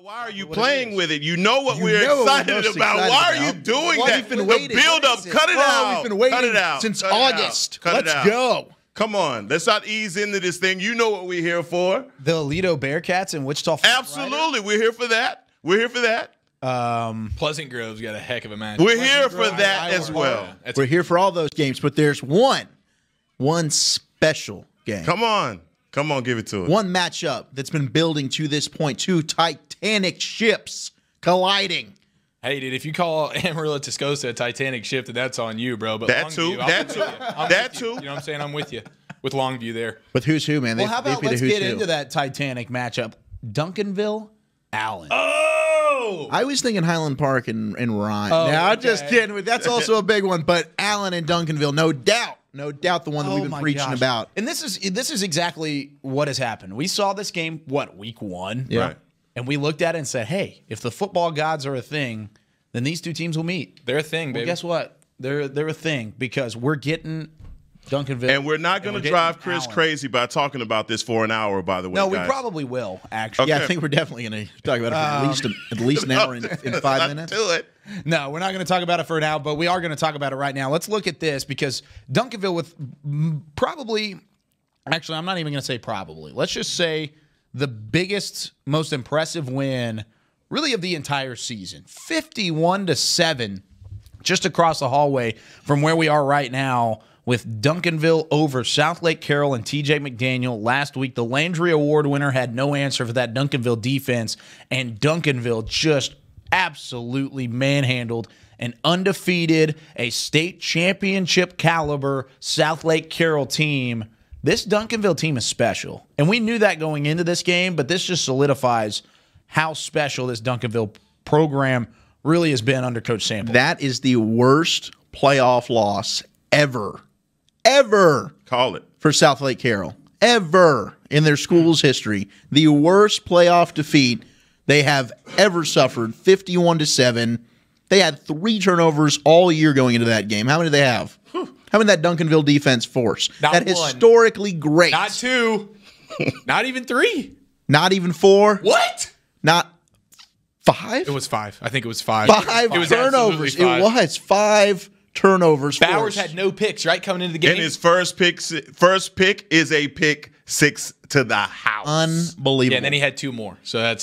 Why are you playing with it? You know what we're excited about. Why are you doing that? The build-up. Cut it out. We've been waiting Cut it out. since Cut it August. out. Cut it Let's out. go. Come on. Let's not ease into this thing. You know what we're here for. The Alito Bearcats and Wichita. Absolutely. We're here for that. We're here for that. Pleasant Grove's got a heck of a match. We're here for that as well. We're here for all those games, but there's one special game. Come on. Come on, give it to us. One matchup that's been building to this point. Two Titanic ships colliding. Hey, dude, if you call Amarillo Tascosa a Titanic ship, then that's on you, bro. But That Longview, too. That too. That too. You know what I'm saying? I'm with you. With Longview there. With who's who, man? Well, how about let's get into that Titanic matchup? Duncanville, Allen. Oh! I was thinking Highland Park and Ryan. Oh, now, I'm okay. just kidding. That's also a big one. But Allen and Duncanville, no doubt. No doubt the one that we've been preaching about. And this is exactly what has happened. We saw this game, week 1? Yeah. Right. And we looked at it and said, hey, if the football gods are a thing, then these two teams will meet. They're a thing, baby. Well, guess what? They're a thing because we're getting Duncanville. And we're not going to drive Chris crazy by talking about this for an hour, by the way, No, we guys. probably will, actually. Yeah, Okay. I think we're definitely going to talk about it for at least an hour and 5 minutes. Do it. No, we're not going to talk about it for now, but we are going to talk about it right now. Let's look at this because Duncanville with probably – actually, I'm not even going to say probably. Let's just say the biggest, most impressive win really of the entire season. 51-7 just across the hallway from where we are right now with Duncanville over South Lake Carroll and TJ McDaniel. Last week, the Landry Award winner had no answer for that Duncanville defense, and Duncanville just absolutely manhandled an undefeated, a state championship caliber South Lake Carroll team. This Duncanville team is special, and we knew that going into this game, but this just solidifies how special this Duncanville program really has been under Coach Sample. That is the worst playoff loss ever Call it. for South Lake Carroll. Ever in their school's history. The worst playoff defeat they have ever suffered, 51-7. They had 3 turnovers all year going into that game. How many did they have? How many did that Duncanville defense force? Not that one. Historically great. Not 2. Not even 3. Not even 4. What? Not 5. It was 5. I think it was 5. 5 It was turnovers. absolutely 5. It was 5 turnovers. Bowers forced. had no picks, right, coming into the game? And his first pick is a pick 6 to the house. Unbelievable. Yeah, and then he had 2 more. So that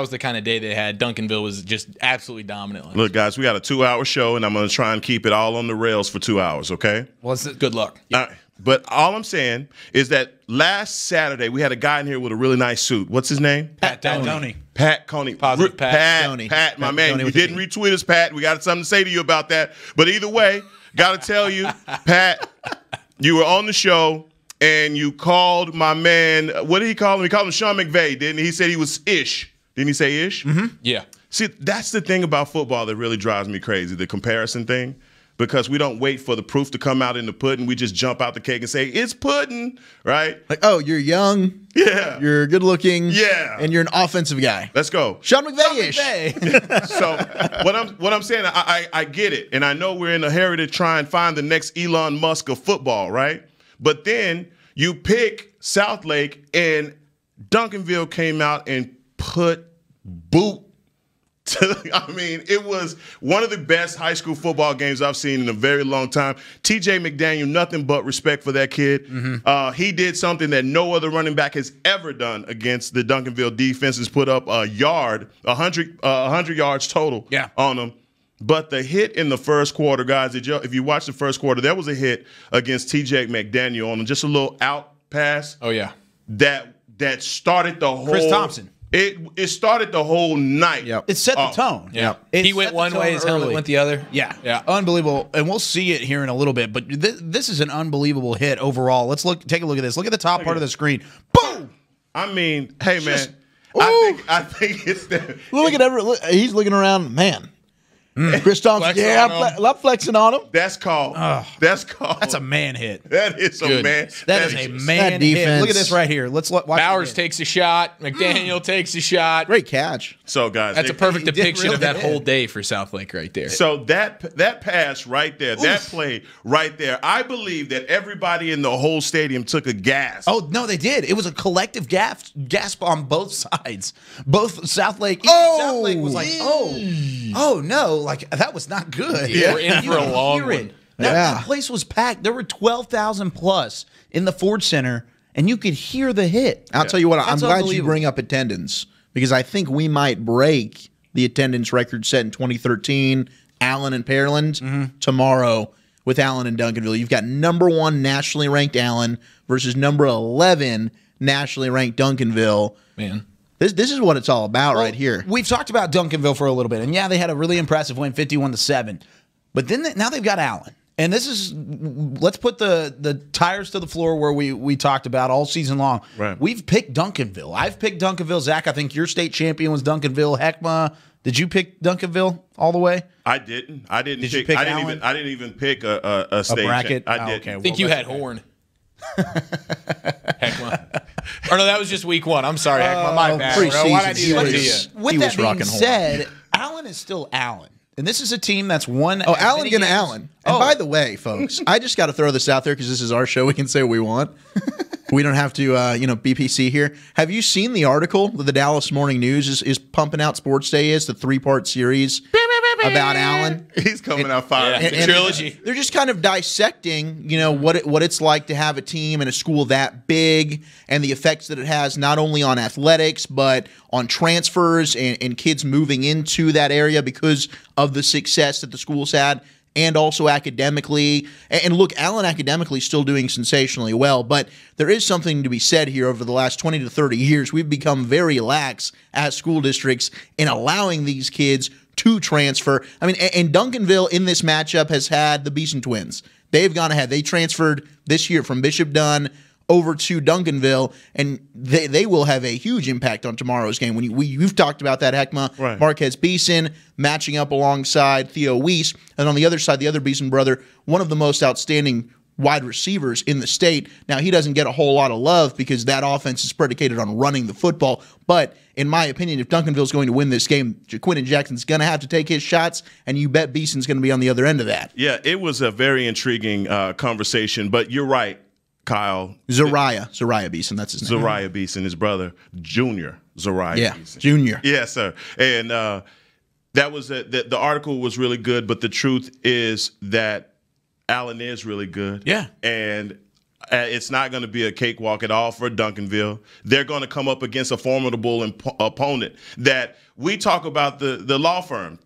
was the kind of day they had. Duncanville was just absolutely dominant. Look, guys, we got a 2-hour show, and I'm going to try and keep it all on the rails for 2 hours, okay? Well, good luck. All right. But all I'm saying is that last Saturday, we had a guy in here with a really nice suit. What's his name? Pat Doney. Pat Coney. Positive Pat. Pat, my Pat man. Coney You with the didn't P. retweet us, Pat. We got something to say to you about that. But either way, got to tell you, Pat, you were on the show, and you called my man, what did he call him? He called him Sean McVay, didn't he? He said he was ish. Didn't he say ish? Mm-hmm. Yeah. See, that's the thing about football that really drives me crazy, the comparison thing. Because we don't wait for the proof to come out in the pudding. We just jump out the cake and say, it's pudding, right? Like, oh, you're young. Yeah. You're good looking. Yeah. And you're an offensive guy. Let's go. Sean McVay-ish. So what I'm saying, I get it. And I know we're in a hurry to try and find the next Elon Musk of football, right? But then you pick South Lake, and Duncanville came out and put boot. I mean, it was one of the best high school football games I've seen in a very long time. TJ McDaniel, nothing but respect for that kid. Mm-hmm. He did something that no other running back has ever done against the Duncanville defenses, put up 100 yards total on them. But the hit in the first quarter, guys, if you watch the first quarter, there was a hit against TJ McDaniel on just a little out pass. Oh, yeah. That started the whole – Chris Thompson. It started the whole night. Yep. It set the tone. Yeah. It He went set the one tone way, his helmet early. went the other. Yeah. Yeah. Unbelievable. And we'll see it here in a little bit, but this is an unbelievable hit overall. Let's take a look at this. Look at the top part of the screen. Boom! I mean, hey, man, I think it's the Look at he's looking around. Man, Chris Thompson, Flexing yeah, on him. love flexing on him. That's called. That's a man hit. That is a Good. man. That is a man That hit. defense. Look at this right here. Let's watch Bowers it. takes a shot. McDaniel takes a shot. Great catch. So guys, That's a perfect He did depiction of really that did. whole day for Southlake right there. So that pass right there, that play right there, I believe that everybody in the whole stadium took a gasp. Oh no, they did. It was a collective gasp on both sides. Both Southlake. Oh! Southlake was like, oh no, like that was not good. Yeah, we're in You for a could long hear it. one. That place was packed. There were 12,000 plus in the Ford Center, and you could hear the hit. I'll tell you what, I'm That's glad you unbelievable. bring up attendance because I think we might break the attendance record set in 2013, Allen and Pearland, tomorrow with Allen and Duncanville. You've got number 1 nationally ranked Allen versus number 11 nationally ranked Duncanville. Man. This is what it's all about right here. We've talked about Duncanville for a little bit, and yeah, they had a really impressive win, 51-7. But then now they've got Allen. And this is, let's put the tires to the floor where we talked about all season long. Right. We've picked Duncanville. I've picked Duncanville. Zach, I think your state champion was Duncanville. Heckma, did you pick Duncanville all the way? I didn't. Did you pick Allen? I didn't even pick a state bracket? I Oh, didn't. okay. I think Well, you that's had Horn. Heckma. Or no, that was just week 1. I'm sorry, Heckma. My bad. Bro. Why'd I do that to you? With He that was being rocking horn. said, Allen is still Allen. And this is a team that's won. Oh, as Allen many gonna games- Allen. And by the way, folks, I just got to throw this out there because this is our show. We can say what we want. We don't have to, BPC here. Have you seen the article that the Dallas Morning News is pumping out? Sports Day is the 3-part series about Allen. He's coming out fire. Yeah. The trilogy. They're just kind of dissecting, what it's like to have a team and a school that big, and the effects that it has not only on athletics but on transfers and kids moving into that area because of the success that the school's had. And also academically. And look, Allen academically is still doing sensationally well, but there is something to be said here. Over the last 20 to 30 years, we've become very lax as school districts in allowing these kids to transfer. I mean, and Duncanville in this matchup has had the Beeson twins. They've gone ahead. They transferred this year from Bishop Dunn over to Duncanville, and they will have a huge impact on tomorrow's game. When you've talked about that, Heckma, Right. Marquez Beeson matching up alongside Theo Weiss, and on the other side, the other Beeson brother, one of the most outstanding wide receivers in the state. Now, he doesn't get a whole lot of love because that offense is predicated on running the football, but in my opinion, if Duncanville's going to win this game, Jaquinton Jackson's going to have to take his shots, and you bet Beeson's going to be on the other end of that. Yeah, it was a very intriguing conversation, but you're right, Kyle. Zariah Beeson, that's his name. Zariah Beeson, his brother, Junior Zariah Yeah, Beeson. Junior. Yes, sir. And that was the article was really good, but the truth is that Allen is really good. Yeah. And it's not going to be a cakewalk at all for Duncanville. They're going to come up against a formidable opponent that we talk about the law firm,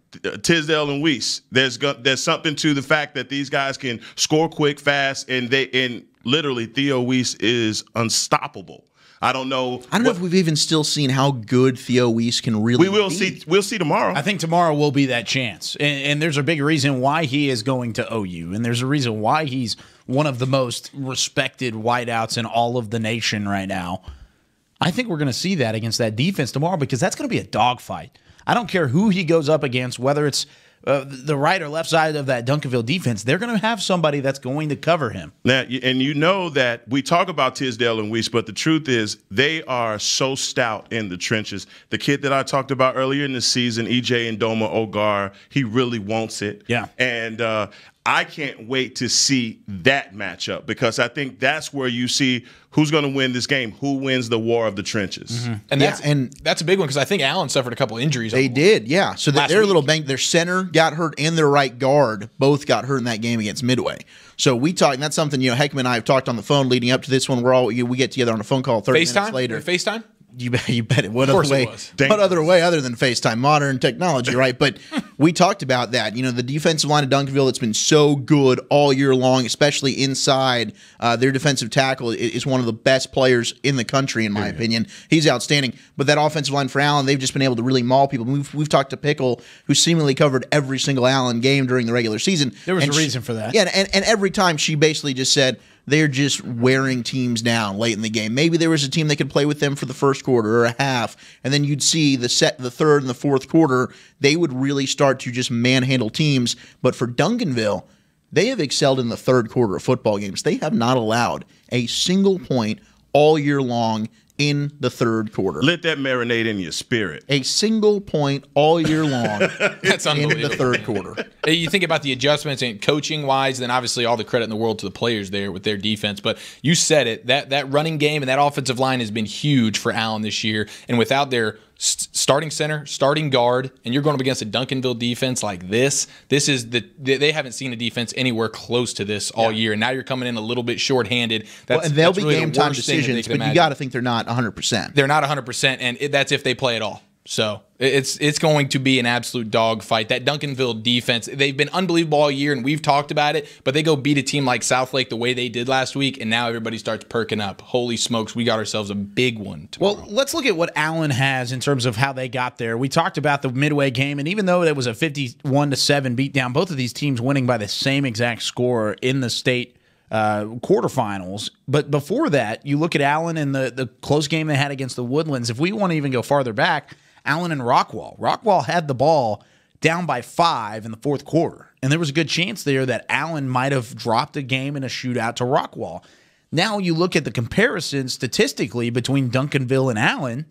Tisdale and Weiss. There's something to the fact that these guys can score quick, fast, and literally Theo Weiss is unstoppable. I don't know if we've even still seen how good Theo Weiss can really we will be. see. We'll see tomorrow. I think tomorrow will be that chance. And there's a big reason why he is going to OU. And there's a reason why he's one of the most respected wideouts in all of the nation right now. I think we're going to see that against that defense tomorrow because that's going to be a dogfight. I don't care who he goes up against, whether it's the right or left side of that Duncanville defense, they're going to have somebody that's going to cover him. Now, and you know that we talk about Tisdale and Weiss, but the truth is they are so stout in the trenches. The kid that I talked about earlier in the season, EJ Ndoma Ogar, he really wants it. Yeah. And I can't wait to see that matchup because I think that's where you see who's going to win this game, who wins the war of the trenches. Mm-hmm. And that's a big one because I think Allen suffered a couple injuries. They did, yeah. So Last they're a little week. banged. Their center got hurt and their right guard both got hurt in that game against Midway. So we talked, and that's something, Heckman and I have talked on the phone leading up to this one. We get together on a phone call 30 minutes FaceTime later. FaceTime. You bet it. What Of other course it way? was. What other way other than FaceTime? Modern technology, right? But we talked about that. The defensive line of Duncanville that's been so good all year long, especially inside. Their defensive tackle is one of the best players in the country, in my opinion. He's outstanding. But that offensive line for Allen, they've just been able to really maul people. We've talked to Pickle, who seemingly covered every single Allen game during the regular season. There was And a reason for that. Yeah, and every time she basically just said, they're just wearing teams down late in the game. Maybe there was a team that could play with them for the first quarter or a half, and then you'd see the third and the fourth quarter, they would really start to just manhandle teams. But for Duncanville, they have excelled in the third quarter of football games. They have not allowed a single point all year long in the third quarter. Let that marinate in your spirit. A single point all year long That's in unbelievable. the third quarter. You think about the adjustments and coaching wise, then obviously all the credit in the world to the players there with their defense. But you said it, that running game and that offensive line has been huge for Allen this year. And without their starting center, starting guard, and you're going up against a Duncanville defense like this is they haven't seen a defense anywhere close to this all year. And now you're coming in a little bit shorthanded. And they'll be really game time decisions, but you got to think they're not 100%. They're not 100%, and that's if they play at all. So it's going to be an absolute dogfight. That Duncanville defense, they've been unbelievable all year, and we've talked about it, but they go beat a team like Southlake the way they did last week, and now everybody starts perking up. Holy smokes, we got ourselves a big one tomorrow. Well, let's look at what Allen has in terms of how they got there. We talked about the Midway game, and even though it was a 51-7 beatdown, both of these teams winning by the same exact score in the state quarterfinals. But before that, you look at Allen and the close game they had against the Woodlands. If we want to even go farther back, Allen and Rockwall. Rockwall had the ball down by 5 in the fourth quarter. And there was a good chance there that Allen might have dropped a game in a shootout to Rockwall. Now you look at the comparison statistically between Duncanville and Allen.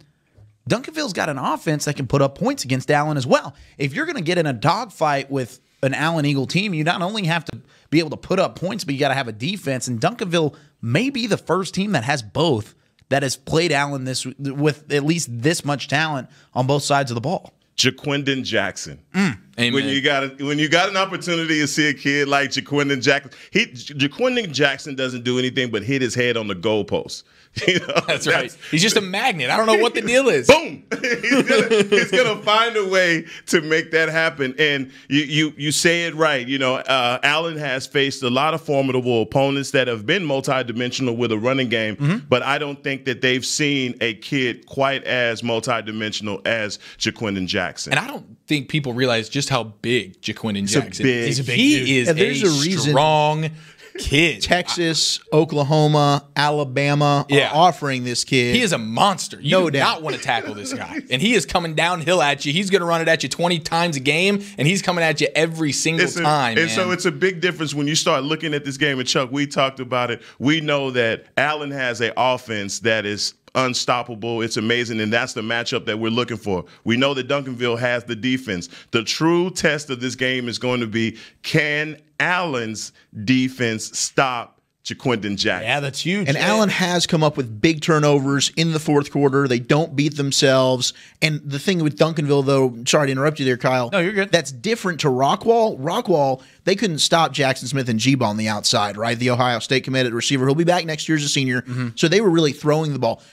Duncanville's got an offense that can put up points against Allen as well. If you're going to get in a dogfight with an Allen Eagle team, you not only have to be able to put up points, but you got to have a defense. And Duncanville may be the first team that has both, that has played Allen with at least this much talent on both sides of the ball. Jaquindon Jackson. Amen. When you got an opportunity to see a kid like Jaquindon Jackson, Jaquindon Jackson doesn't do anything but hit his head on the goalpost. You know, that's right. He's just a magnet. I don't know what the deal is. Boom! he's gonna find a way to make that happen. And you say it right. You know, Allen has faced a lot of formidable opponents that have been multidimensional with a running game, but I don't think that they've seen a kid quite as multidimensional as Jaquindon Jackson. And I don't think people realize just how big Jaquindon Jackson is. He's a big dude. He is And there's a reason strong kid. Texas, Oklahoma, Alabama are offering this kid. He is a monster. You No do doubt. not want to tackle this guy. And he is coming downhill at you. He's going to run it at you 20 times a game, and he's coming at you every single time. And so it's a big difference when you start looking at this game. And Chuck, we talked about it. We know that Allen has an offense that is unstoppable. It's amazing, and that's the matchup that we're looking for. We know that Duncanville has the defense. The true test of this game is going to be, can Allen's defense stop Jaquindon Jackson? Yeah, that's huge. And Allen has come up with big turnovers in the fourth quarter. They don't beat themselves. And the thing with Duncanville, though, sorry to interrupt you there, Kyle. No, you're good. That's different to Rockwall. Rockwall, they couldn't stop Jackson Smith and G-Ball on the outside, right? The Ohio State committed receiver. He'll be back next year as a senior. So they were really throwing the ball.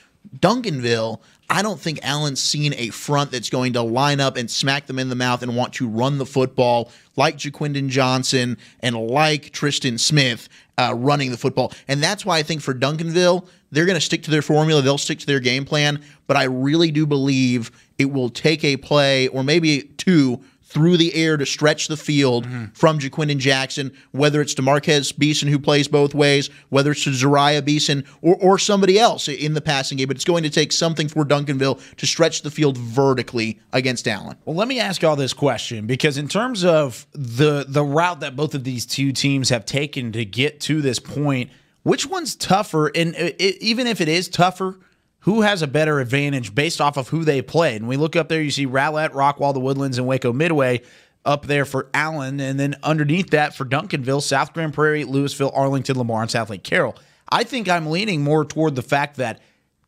Duncanville, I don't think Allen's seen a front that's going to line up and smack them in the mouth and want to run the football like Jaquindon Johnson and like Tristan Smith running the football. And that's why I think for Duncanville, they're going to stick to their formula. They'll stick to their game plan. But I really do believe it will take a play or maybe two through the air to stretch the field from Jaquindon Jackson, whether it's to Marquez Beeson, who plays both ways, whether it's to Zariah Beeson or somebody else in the passing game. But it's going to take something for Duncanville to stretch the field vertically against Allen. Well, let me ask y'all this question, because in terms of the route that both of these two teams have taken to get to this point, which one's tougher? And even if it is tougher, who has a better advantage based off of who they played? And we look up there, you see Rowlett, Rockwall, the Woodlands, and Waco Midway up there for Allen. And then underneath that for Duncanville, South Grand Prairie, Louisville, Arlington, Lamar, and Southlake Carroll. I think I'm leaning more toward the fact that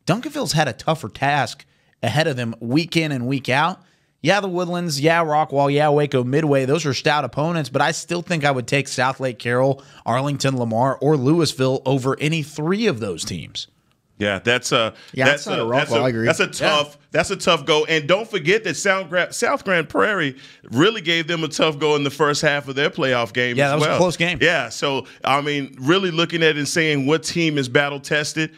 Duncanville's had a tougher task ahead of them week in and week out. Yeah, the Woodlands, yeah, Rockwall, yeah, Waco Midway, those are stout opponents, but I still think I would take Southlake Carroll, Arlington, Lamar, or Louisville over any three of those teams. Yeah, that's a I agree. That's a tough go. And don't forget that South Grand Prairie really gave them a tough go in the first half of their playoff game. Yeah, as that was well. a close game. Yeah, so I mean, really looking at it and saying what team is battle tested.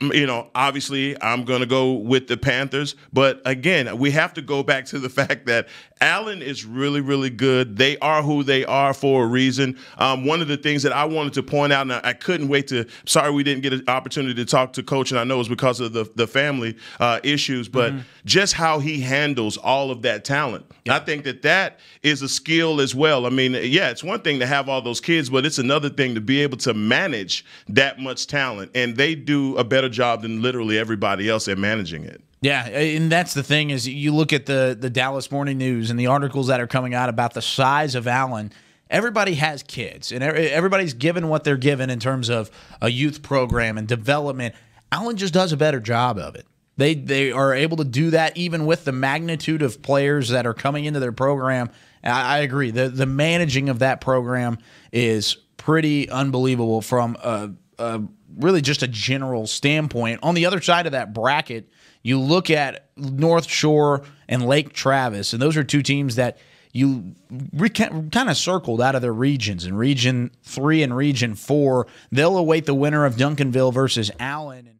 Obviously, I'm going to go with the Panthers. But again, we have to go back to the fact that Allen is really, really good. They are who they are for a reason. One of the things that I wanted to point out, and I couldn't wait to, sorry we didn't get an opportunity to talk to Coach, and I know it's because of the family issues, but just how he handles all of that talent. I think that is a skill as well. I mean, yeah, it's one thing to have all those kids, but it's another thing to be able to manage that much talent. And they do a better job than literally everybody else at managing it. Yeah, and that's the thing is you look at the Dallas Morning News and the articles that are coming out about the size of Allen. Everybody has kids, and everybody's given what they're given in terms of a youth program and development. Allen just does a better job of it. They are able to do that even with the magnitude of players that are coming into their program. I agree. The managing of that program is pretty unbelievable from really just a general standpoint. On the other side of that bracket, you look at North Shore and Lake Travis, and those are two teams that you kind of circled out of their regions. In Region 3 and Region 4, they'll await the winner of Duncanville versus Allen.